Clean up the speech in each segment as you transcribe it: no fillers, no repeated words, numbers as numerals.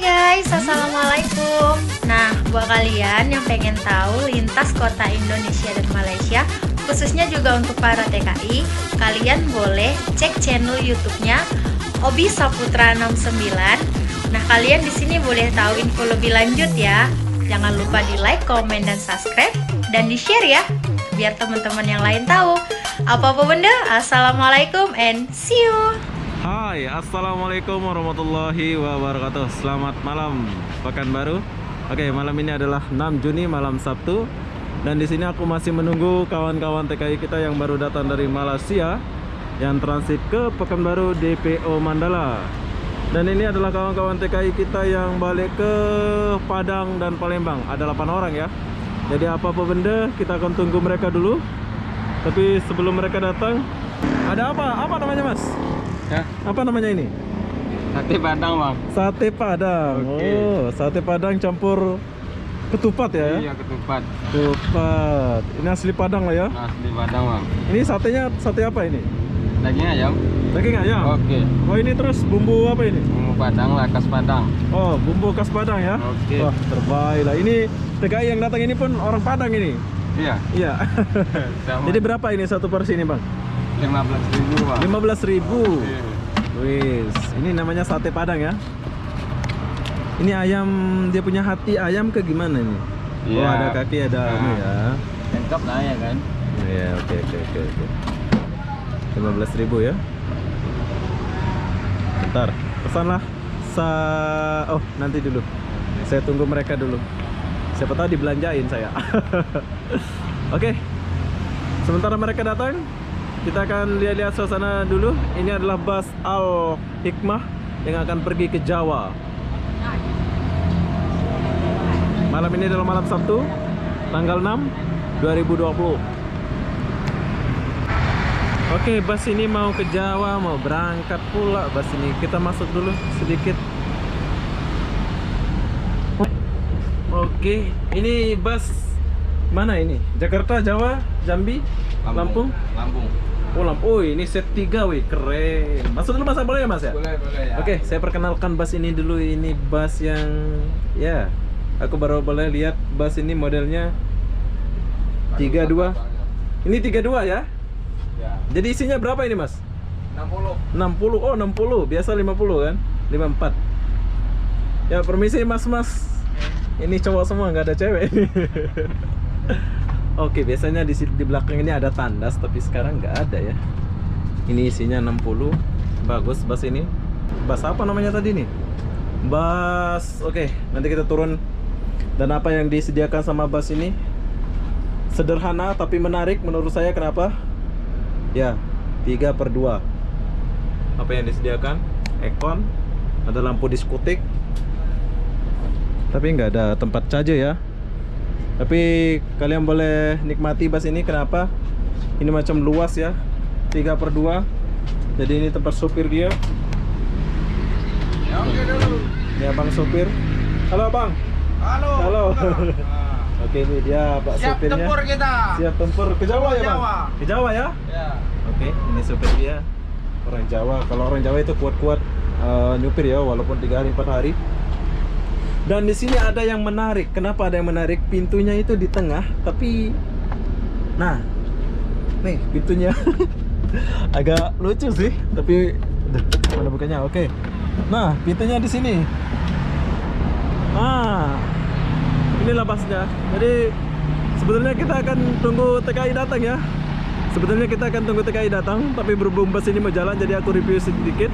Guys, assalamualaikum. Nah, buat kalian yang pengen tahu lintas kota Indonesia dan Malaysia, khususnya juga untuk para TKI, kalian boleh cek channel YouTube-nya Obi Saputra 69. Nah, kalian di sini boleh tahu info lebih lanjut ya. Jangan lupa di like, komen, dan subscribe, dan di share ya, biar teman-teman yang lain tahu. Apa-apa benda, assalamualaikum and see you. Hai, assalamualaikum warahmatullahi wabarakatuh. Selamat malam Pekanbaru. Oke, malam ini adalah 6 Juni, malam Sabtu. Dan di sini aku masih menunggu kawan-kawan TKI kita yang baru datang dari Malaysia, yang transit ke Pekanbaru DPO Mandala. Dan ini adalah kawan-kawan TKI kita yang balik ke Padang dan Palembang. Ada 8 orang ya. Jadi apa-apa benda kita akan tunggu mereka dulu. Tapi sebelum mereka datang, ada apa? Apa namanya, Mas? Ya, Apa namanya ini? sate Padang bang. Sate Padang. Oke. Oh, sate Padang campur ketupat ya? Iya ketupat. Ketupat. Ini asli Padang lah ya. Asli Padang bang. Ini satenya sate apa ini? Daging ayam. Daging ayam. Oke. Oh, ini terus bumbu apa ini? Bumbu Padang lah, khas Padang. Oh, bumbu khas Padang ya. Oke. Wah, terbaik lah. Ini TKI yang datang ini pun orang Padang ini. Iya. Iya. Sama. Jadi berapa ini satu porsi ini, Bang? 15.000 bang. 15.000. Iya. Wis, ini namanya sate Padang ya. Ini ayam, dia punya hati ayam ke gimana nih? Oh, Iya. ada kaki, ada Nah. ini ya. Lengkap lah ya kan. Iya, oke. 15.000 ya. Bentar, pesanlah. Oh, nanti dulu. Saya tunggu mereka dulu. Siapa tahu dibelanjain saya. Oke. Sementara mereka datang, kita akan lihat-lihat suasana dulu. Ini adalah bus Al Hikmah yang akan pergi ke Jawa. Malam ini adalah malam Sabtu, tanggal 6, 2020. Oke, bus ini mau ke Jawa, mau berangkat pula bus ini. Kita masuk dulu sedikit. Oke, ini bus mana ini? Jakarta, Jawa, Jambi, Lampung? Lampung. Oh, Lampung. Oh, ini set 3, wih, keren. Masuk dulu Mas, boleh ya Mas ya? Boleh ya. Oke, saya perkenalkan bus ini dulu. Ini bus yang ya, aku baru boleh lihat bus ini modelnya 32. Ini 32 ya? Ya. Jadi isinya berapa ini Mas? 60. 60. Oh, 60. Biasa 50 kan? 54. Ya, permisi Mas-mas. Ini cowok semua, nggak ada cewek. Oke, biasanya di belakang ini ada tandas, tapi sekarang nggak ada ya. Ini isinya 60. Bagus bus ini. Bus apa namanya tadi nih? Bus. Oke, nanti kita turun. Dan apa yang disediakan sama bus ini sederhana tapi menarik menurut saya. Kenapa? Ya, 3/2. Apa yang disediakan? Aircon, ada lampu diskotik, tapi nggak ada tempat charger ya. Tapi kalian boleh nikmati bus ini. Kenapa? Ini macam luas ya, 3/2. Jadi ini tempat sopir dia. Ya oke dulu. Ini abang sopir. Halo bang. Halo. Oke, ini dia pak Siap sopirnya. tempur kita. Siap tempur ke Jawa ya bang? Jawa. Ke Jawa ya? Ya. Oke, ini sopir dia orang Jawa. Kalau orang Jawa itu kuat-kuat nyupir ya, walaupun 3 hari 4 hari. Dan di sini ada yang menarik. Kenapa ada yang menarik? Pintunya itu di tengah, tapi nah, nih pintunya agak lucu sih, tapi mana bukannya? Oke. Nah, pintunya di sini. Nah, inilah busnya. Jadi sebetulnya kita akan tunggu TKI datang ya. Sebetulnya kita akan tunggu TKI datang, tapi berhubung bus ini mau jalan, jadi aku review sedikit.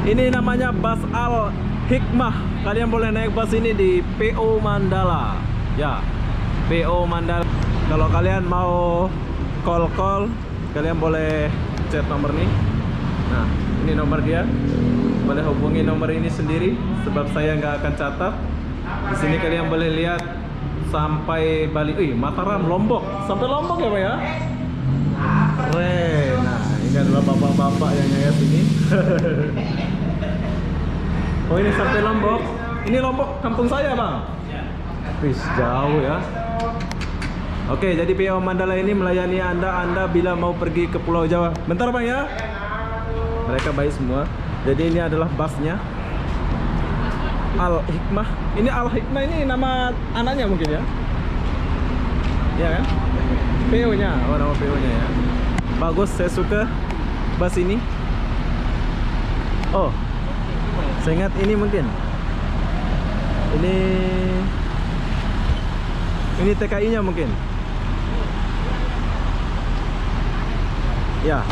Ini namanya bus Al Hikmah. Kalian boleh naik bus ini di PO Mandala. Ya, PO Mandala. Kalau kalian mau call, kalian boleh chat nomor nih. Nah, ini nomor dia. Boleh hubungi nomor ini sendiri, sebab saya nggak akan catat. Di sini kalian boleh lihat sampai Bali. Mataram, Lombok. Sampai Lombok ya Pak ya? Keren. Nah, ini adalah bapak-bapak yang nyayat sini. Oh, ini sampai Lombok. Ini Lombok kampung saya bang. Wih, jauh ya. Oke, jadi PO Mandala ini melayani Anda bila mau pergi ke Pulau Jawa. Bentar bang ya. Mereka baik semua. Jadi ini adalah busnya. Al Hikmah. Ini Al Hikmah ini nama anaknya mungkin ya? Iya kan? PO-nya, oh nama PO-nya ya. Bagus, saya suka bus ini. Oh, saya ingat ini mungkin. Ini TKI-nya mungkin. Ya.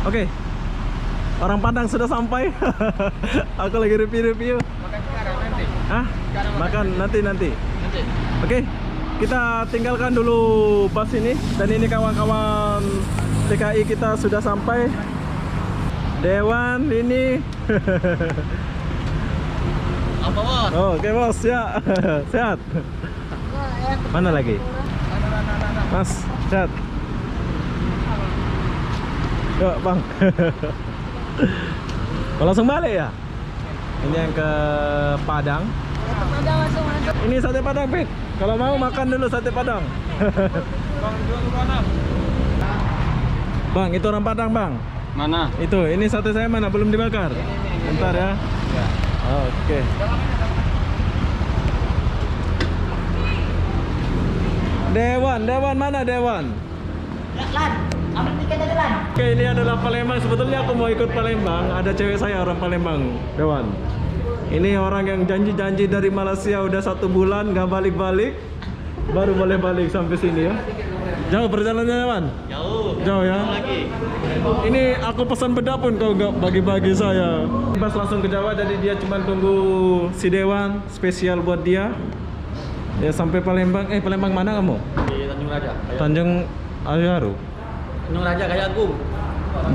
Oke. Orang Padang sudah sampai. Aku lagi review-review. Makan sekarang nanti. Hah? Makan nanti. Oke. Kita tinggalkan dulu bus ini. Dan ini kawan-kawan TKI kita sudah sampai. Dewan ini. Apa bos? Oh, oke bos ya. Sehat. Mana lagi? Mas, sehat. Yuk bang. Mau langsung balik ya? Ini yang ke Padang. Ini sate Padang, Pit. Kalau mau makan dulu sate Padang. Bang, jual ke mana? Bang, itu orang Padang, Bang. Mana? Itu, ini sate saya mana? Belum dibakar. Bentar ya. Ya. Oke. Dewan mana Dewan? Lan, ambil tiket aja Lan. Oke, ini adalah Palembang. Sebetulnya aku mau ikut Palembang. Ada cewek saya orang Palembang, Dewan. Ini orang yang janji-janji dari Malaysia udah 1 bulan nggak balik-balik, baru boleh balik sampai sini ya. Jauh perjalanannya, Dewan? Jauh ya. Ini aku pesan beda pun kau nggak bagi-bagi saya. Pas langsung ke Jawa, jadi dia cuma tunggu si Dewan spesial buat dia. Ya sampai Palembang. Palembang mana kamu? Di Tanjung Raja. Tanjung Alyaru. Tanjung Raja kayak Agung.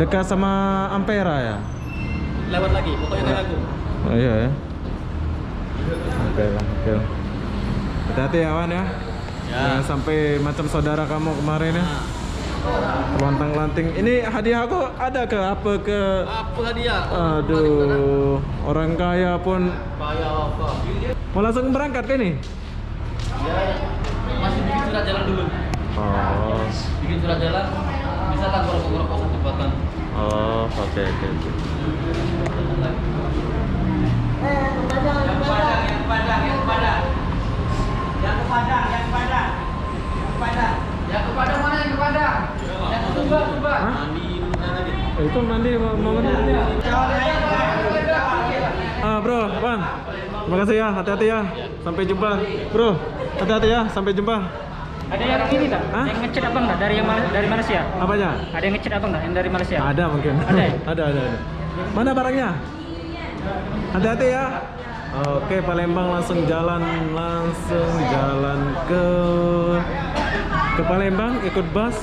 Dekat sama Ampera ya? Lewat lagi, pokoknya kayak Agung. Oh iya ya. Oke lah, oke. Hati-hati ya Wan ya. Jangan sampai macam saudara kamu kemarin ya. Lontang-lanting. Ini hadiah aku ada ke apa ke? Apa hadiah? Aduh, orang kaya pun. Kaya apa? Mau langsung berangkat ke ini? Masih bikin surat jalan dulu. Oh, Bikin surat jalan, bisa kan ngerokok-ngerokok satu batang. oh, oke. Yang ke Padang mana yang ke Padang? Yang ke Tuba. Hah? Mandi dulu tadi. Itu mandi mau mana? Bro, Bang. Terima kasih ya, hati-hati ya. Sampai jumpa. Bro, hati-hati ya, sampai jumpa. Ada yang ini tak? Hah? Yang ngechat abang tak? Dari Malaysia? Apanya? Ada yang ngechat abang tak? Yang dari Malaysia? Ada mungkin. Ada ya? ada. Mana barangnya? Hati-hati ya. Oke, Palembang langsung jalan ke Palembang, ikut bus.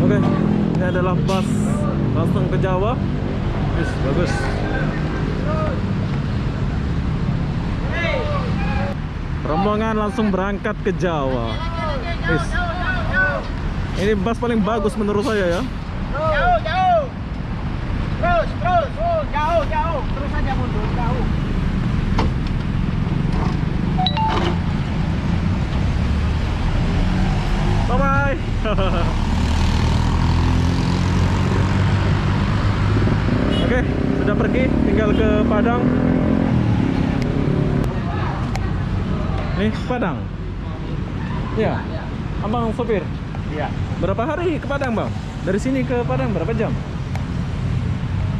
Oke, ini adalah bus langsung ke Jawa. Bagus. Rombongan langsung berangkat ke Jawa. Ini bus paling bagus menurut saya ya. Jauh. Terus. Jauh. Terus aja mundur, jauh. Bye-bye. Oke, sudah pergi, tinggal ke Padang. Nih, Padang. Iya. Abang sopir. Iya. Berapa hari ke Padang, Bang? Dari sini ke Padang berapa jam?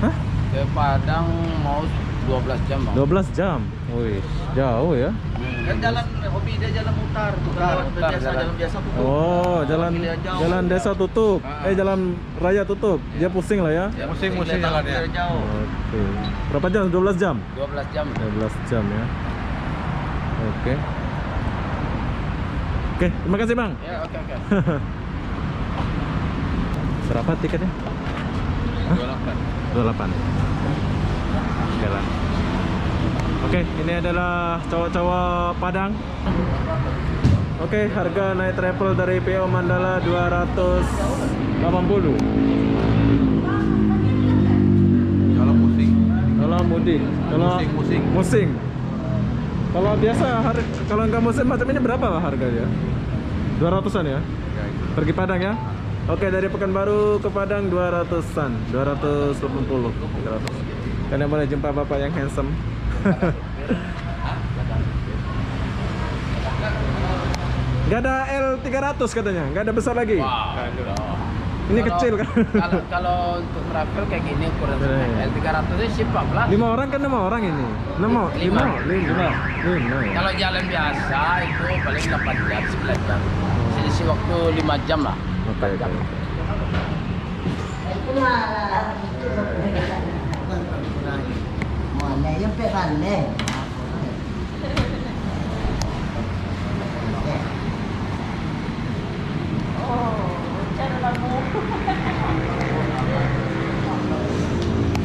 Hah? Ke Padang mau 12 jam, Bang. 12 jam. Wih, jauh ya. Kan jalan hobi dia jalan mutar. Jalan biasa tuh. Oh, jalan desa tutup. Jalan raya tutup. Dia pusing lah ya. Ya, pusing jalannya. Jauh. Oke. Berapa jam? 12 jam. 12 jam. 12 jam ya. Oke. Oke, terima kasih, Bang. Ya, oke. Berapa tiketnya? 28. 28. Oke lah. Oke, ini adalah cowok-cowok Padang. Oke, harga naik travel dari PO Mandala 280. Kalau pusing. Kalau mudik, kalau Musing. Kalau biasa kalau nggak musim macam ini berapa harganya? 200-an ya? Ya, itu. Pergi Padang ya? Oke, dari Pekanbaru ke Padang 200-an, 280, 300. Kalian boleh jumpa bapak yang handsome. Gak ada L300 katanya, gak ada besar lagi. Ini kecil kan? Kalau untuk travel kayak gini ukuran Iya. L300 itu sifat lah. 5 orang kan 5 orang ini. 5. Kalau jalan biasa itu paling 8 jam, 9 jam. Selisih waktu 5 jam lah. Oke. Mana yang peran le?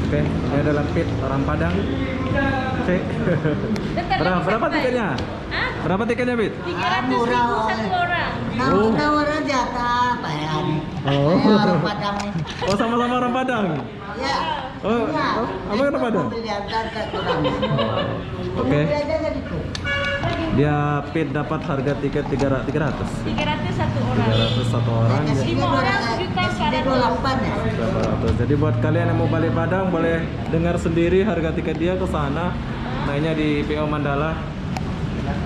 Oke, ini adalah pit orang Padang. Oke. Berapa tiketnya? Berapa tiketnya, Pit? 300.000 satu orang. Orang jatah bayar. Oh. Orang Padang nih. Oh, sama-sama orang Padang. Ya. Oh, apa orang Padang? Mobil antar ke orang. Oke. Mobil aja jadi tuh. Dia pit dapat harga tiket 300. 300 satu orang. 300 satu orang. Ke sini 5 orang sejuta 28 ya. 300. Jadi buat kalian yang mau balik Padang boleh dengar sendiri harga tiket dia ke sana. Mainnya di PO Mandala.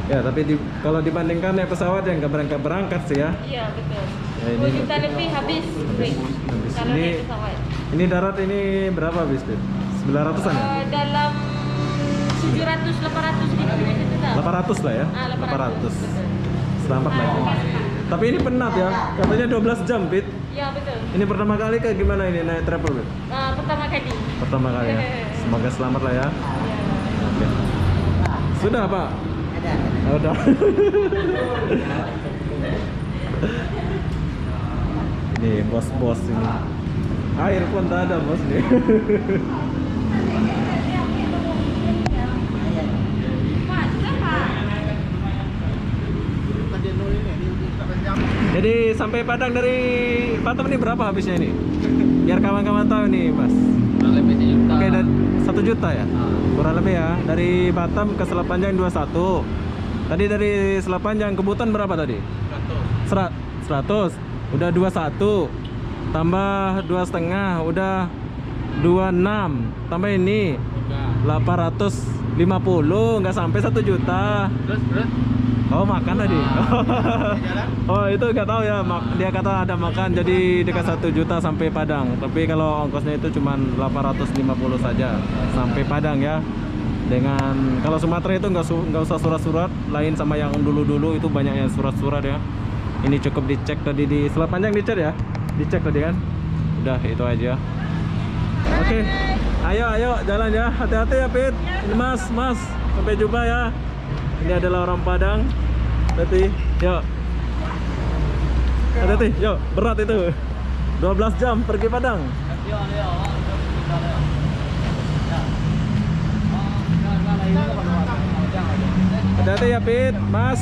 Ya, tapi kalau dibandingkan naik pesawat yang nggak berangkat sih ya. Iya, betul. Ya, ini 10 juta lebih habis. habis. Kalau naik pesawat. Ini darat ini berapa habis, Pit? 900-an ya? Dalam 700-800 gitu itu tak? 800 lah ya. 800. Betul. Selamat lagi. Tapi ini penat ya. Katanya 12 jam, Pit. Ya, betul. Ini pertama kali kayak gimana ini naik travel, Pit? Pertama kali. Pertama kali ya. Semoga selamat lah ya. Oke. Sudah, Pak? Ada. Oh, udah. Ini bos-bos ini. Air pun tak ada, bos nih. Jadi sampai Padang dari Batam ini berapa habisnya ini? Biar kawan-kawan tahu nih, Mas. Lebih juta. Oke, dan 1 juta ya? Kurang lebih ya. Dari Batam ke Selat Panjang 21. Tadi dari Selat Panjang ke Buton berapa tadi? 100. Udah 21. Tambah 2,5 udah 26. Tambah ini 850, nggak sampai 1 juta. Terus Oh, makan tadi. Oh, itu nggak tahu ya. Dia kata ada makan, jadi dekat 1 juta sampai Padang. Tapi kalau ongkosnya itu cuma 850 saja sampai Padang ya. Dengan kalau Sumatera itu nggak usah surat-surat, lain sama yang dulu-dulu itu banyak yang surat-surat ya. Ini cukup dicek tadi di Selat Panjang, dicek ya. Dicek tadi kan. Udah itu aja. Oke. Ayo jalan ya. Hati-hati ya, Pit. Ini Mas. Sampai jumpa ya. Ini adalah orang Padang. Hati, yuk. Hati, yuk. Berat itu. 12 jam pergi Padang. Hati-hati ya, Pit, Mas.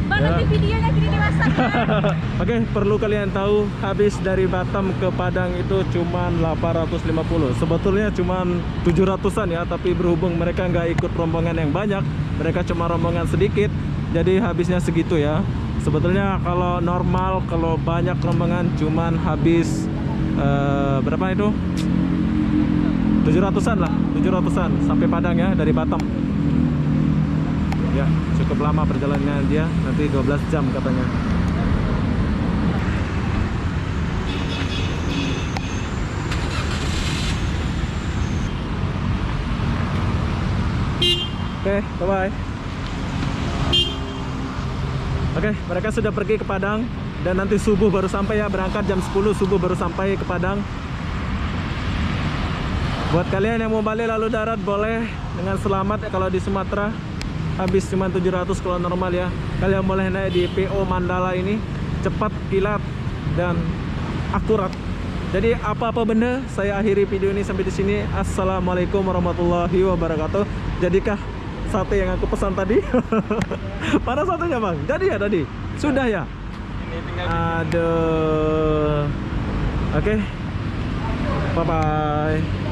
Bang, nanti videonya kirim di WhatsApp. Oke, perlu kalian tahu habis dari Batam ke Padang itu cuma 850. Sebetulnya cuma 700-an ya, tapi berhubung mereka nggak ikut rombongan yang banyak, mereka cuma rombongan sedikit, jadi habisnya segitu ya. Sebetulnya kalau normal, kalau banyak rombongan cuman habis berapa itu? 700-an lah, 700-an sampai Padang ya dari Batam. Ya, cukup lama perjalanannya dia, nanti 12 jam katanya. Oke, bye-bye. Oke, mereka sudah pergi ke Padang dan nanti subuh baru sampai ya, berangkat jam 10 subuh baru sampai ke Padang. Buat kalian yang mau balik lalu darat boleh dengan selamat. Kalau di Sumatera habis cuma 700 kalau normal ya. Kalian boleh naik di PO Mandala ini, cepat, kilat dan akurat. Jadi apa-apa benda, saya akhiri video ini sampai di sini. Assalamualaikum warahmatullahi wabarakatuh. Jadikah sate yang aku pesan tadi? Mana satenya, Bang? Jadi ya tadi? Sudah ya? Aduh. Oke. Bye-bye.